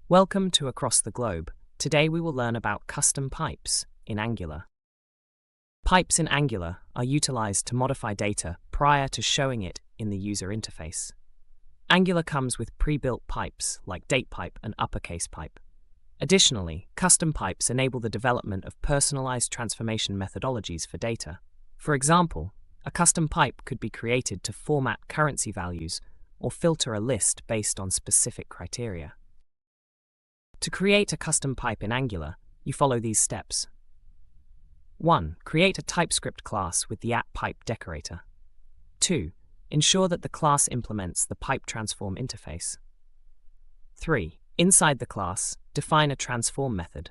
Welcome to Across the Globe. Today we will learn about custom pipes in Angular. Pipes in Angular are utilized to modify data prior to showing it in the user interface. Angular comes with pre-built pipes like datepipe and uppercase pipe. Additionally, custom pipes enable the development of personalized transformation methodologies for data. For example, a custom pipe could be created to format currency values or filter a list based on specific criteria. To create a custom pipe in Angular, you follow these steps. 1. Create a TypeScript class with the @pipe decorator. 2. Ensure that the class implements the PipeTransform interface. 3. Inside the class, define a transform method.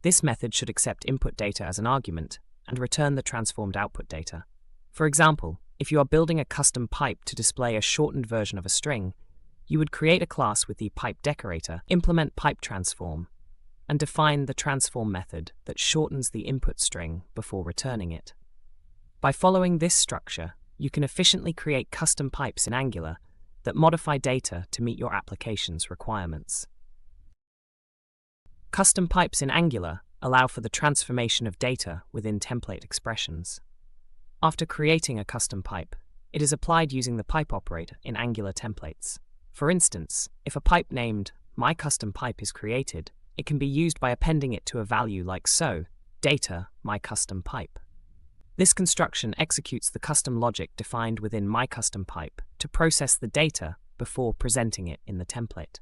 This method should accept input data as an argument and return the transformed output data. For example, if you are building a custom pipe to display a shortened version of a string, you would create a class with the pipe decorator, implement PipeTransform, and define the transform method that shortens the input string before returning it. By following this structure, you can efficiently create custom pipes in Angular that modify data to meet your application's requirements. Custom pipes in Angular allow for the transformation of data within template expressions. After creating a custom pipe, it is applied using the pipe operator in Angular templates. For instance, if a pipe named myCustomPipe is created, it can be used by appending it to a value like so, data myCustomPipe. This construction executes the custom logic defined within myCustomPipe to process the data before presenting it in the template.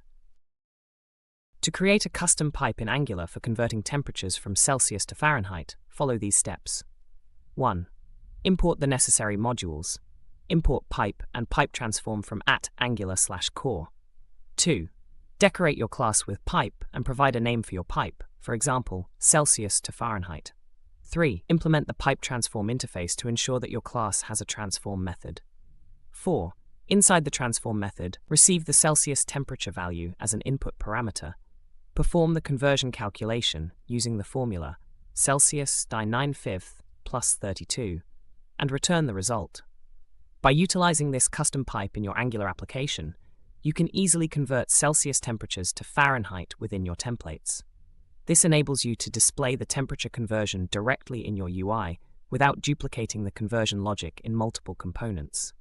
To create a custom pipe in Angular for converting temperatures from Celsius to Fahrenheit, follow these steps. 1. Import the necessary modules. Import pipe and PipeTransform from @Angular/core. 2. Decorate your class with pipe and provide a name for your pipe, for example, Celsius to Fahrenheit. 3. Implement the PipeTransform interface to ensure that your class has a transform method. 4. Inside the transform method, receive the Celsius temperature value as an input parameter. Perform the conversion calculation using the formula Celsius die 9/5 plus 32 and return the result. By utilizing this custom pipe in your Angular application, you can easily convert Celsius temperatures to Fahrenheit within your templates. This enables you to display the temperature conversion directly in your UI without duplicating the conversion logic in multiple components.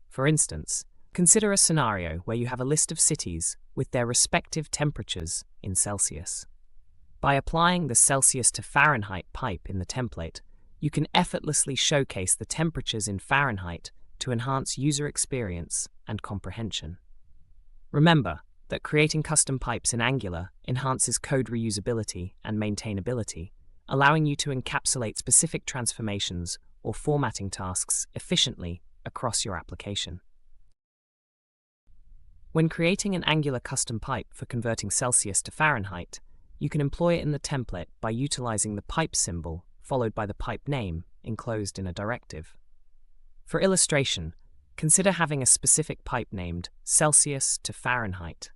For instance, consider a scenario where you have a list of cities with their respective temperatures in Celsius. By applying the Celsius to Fahrenheit pipe in the template, you can effortlessly showcase the temperatures in Fahrenheit to enhance user experience and comprehension. Remember that creating custom pipes in Angular enhances code reusability and maintainability, allowing you to encapsulate specific transformations or formatting tasks efficiently across your application. When creating an Angular custom pipe for converting Celsius to Fahrenheit, you can employ it in the template by utilizing the pipe symbol followed by the pipe name enclosed in a directive. For illustration, consider having a specific pipe named Celsius to Fahrenheit.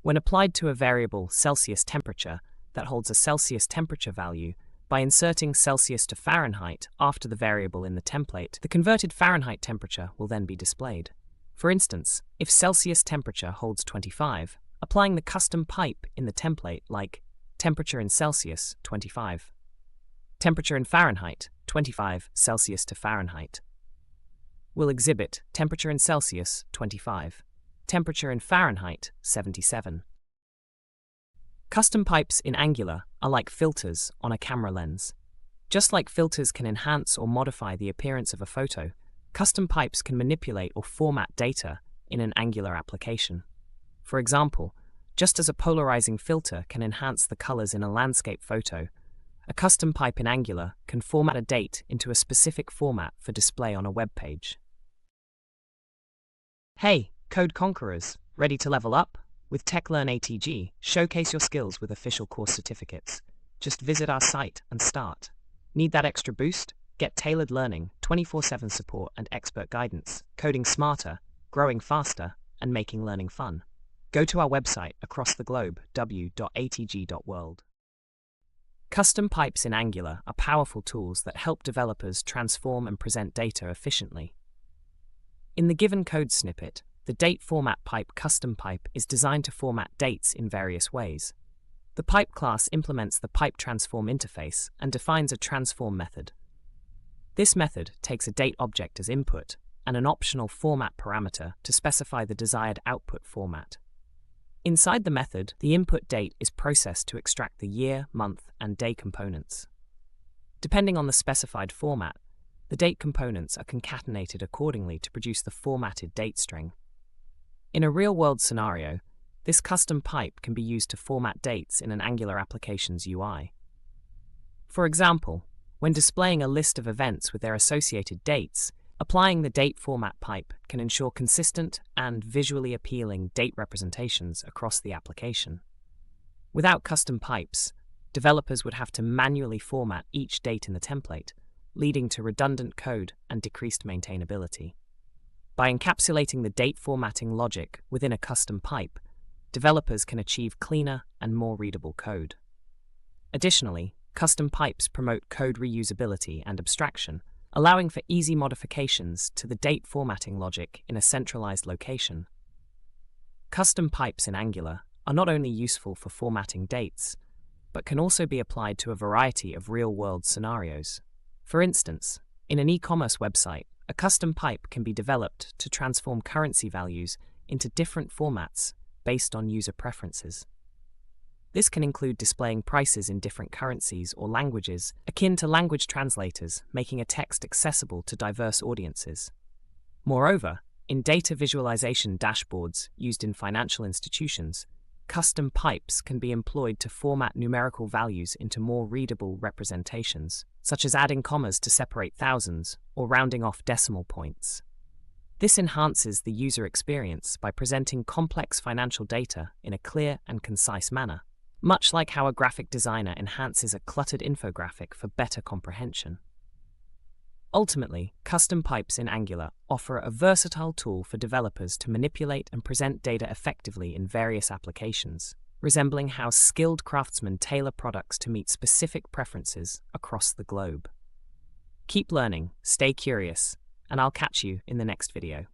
When applied to a variable Celsius temperature that holds a Celsius temperature value, by inserting Celsius to Fahrenheit after the variable in the template, the converted Fahrenheit temperature will then be displayed. For instance, if Celsius temperature holds 25, applying the custom pipe in the template like temperature in Celsius 25, temperature in Fahrenheit 25 Celsius to Fahrenheit, will exhibit temperature in Celsius 25, temperature in Fahrenheit 77. Custom pipes in Angular are like filters on a camera lens. Just like filters can enhance or modify the appearance of a photo, custom pipes can manipulate or format data in an Angular application. For example, just as a polarizing filter can enhance the colors in a landscape photo, a custom pipe in Angular can format a date into a specific format for display on a web page. Hey, code conquerors, ready to level up? With TechLearn ATG, showcase your skills with official course certificates. Just visit our site and start. Need that extra boost? Get tailored learning, 24/7 support and expert guidance, coding smarter, growing faster, and making learning fun. Go to our website across the globe, w.atg.world. Custom pipes in Angular are powerful tools that help developers transform and present data efficiently. In the given code snippet, The date format pipe custom pipe is designed to format dates in various ways. The pipe class implements the PipeTransform interface and defines a transform method. This method takes a date object as input and an optional format parameter to specify the desired output format. Inside the method, the input date is processed to extract the year, month, and day components. Depending on the specified format, the date components are concatenated accordingly to produce the formatted date string. In a real-world scenario, this custom pipe can be used to format dates in an Angular application's UI. For example, when displaying a list of events with their associated dates, applying the date format pipe can ensure consistent and visually appealing date representations across the application. Without custom pipes, developers would have to manually format each date in the template, leading to redundant code and decreased maintainability. By encapsulating the date formatting logic within a custom pipe, developers can achieve cleaner and more readable code. Additionally, custom pipes promote code reusability and abstraction, allowing for easy modifications to the date formatting logic in a centralized location. Custom pipes in Angular are not only useful for formatting dates, but can also be applied to a variety of real-world scenarios. For instance, in an e-commerce website, a custom pipe can be developed to transform currency values into different formats based on user preferences. This can include displaying prices in different currencies or languages, akin to language translators, making a text accessible to diverse audiences. Moreover, in data visualization dashboards used in financial institutions, custom pipes can be employed to format numerical values into more readable representations, such as adding commas to separate thousands or rounding off decimal points. This enhances the user experience by presenting complex financial data in a clear and concise manner, much like how a graphic designer enhances a cluttered infographic for better comprehension. Ultimately, custom pipes in Angular offer a versatile tool for developers to manipulate and present data effectively in various applications, resembling how skilled craftsmen tailor products to meet specific preferences across the globe. Keep learning, stay curious, and I'll catch you in the next video.